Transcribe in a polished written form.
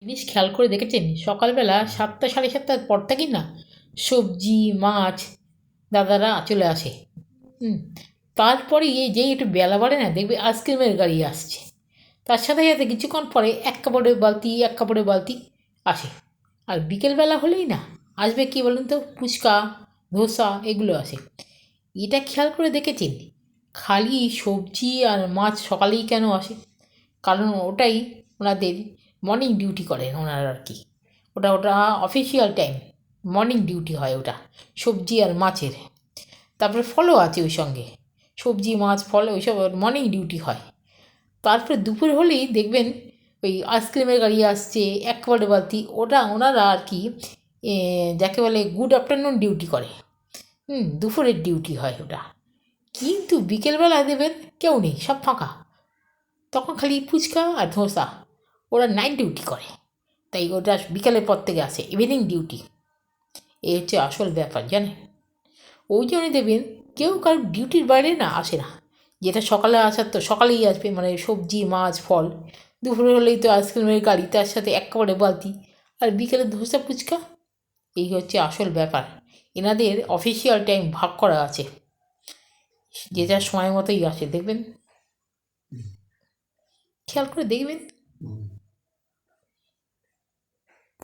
জিনিস খেয়াল করে দেখেছেন সকালবেলা 7টা সাড়ে 7টার পর থেকেই না সবজি মাছ দাদারা চলে আসে। হুম। তারপরে এই যেই একটু বেলা বাড়ে না দেখবে আইসক্রিমের গাড়ি আসছে। তার সাথে সাথে কিছুক্ষণ পরে এক কাপড়ের বালতি আসে। আর বিকেলবেলা হলেই না আসবে কি বলুন তো, ফুচকা, ধোসা এগুলো আসে। এটা খেয়াল করে দেখেছেন খালি সবজি আর মাছ সকালেই কেন আসে? কারণ ওটাই ওনাদের মর্নিং ডিউটি করেন ওনারা আর কি। ওটা ওটা অফিসিয়াল টাইম, মর্নিং ডিউটি হয় ওটা, সবজি আর মাছের। তারপরে ফলও আছে ওই সঙ্গে, সবজি মাছ ফল ওইসব মর্নিং ডিউটি হয়। তারপরে দুপুর হলেই দেখবেন ওই আইসক্রিমের গাড়ি আসছে, একবারে বালতি, ওটা ওনারা আর কি যাকে বলে গুড আফটারনুন ডিউটি করে। দুপুরের ডিউটি হয় ওটা। কিন্তু বিকেলবেলা দেবেন কেউ নেই, সব ফাঁকা। তখন খালি ফুচকা আর ধোসা, ওরা নাইট ডিউটি করে। তাই ওটা বিকালের পর থেকে আসে, ইভিনিং ডিউটি। এই হচ্ছে আসল ব্যাপার জানেন। ওই জন্যই দেখবেন কেউ কারোর ডিউটির বাইরে না আসে না। যেটা সকালে আসার তো সকালেই আসবে, মানে সবজি মাছ ফল। দুপুরে হলেই তো আইসক্রিমের গাড়ি, তার সাথে একেবারে বালতি। আর বিকেলে ধোসা ফুচকা। এই হচ্ছে আসল ব্যাপার। এনাদের অফিসিয়াল টাইম ভাগ করা আছে, যে যার সময় মতোই আসে দেখবেন, খেয়াল করে দেখবেন।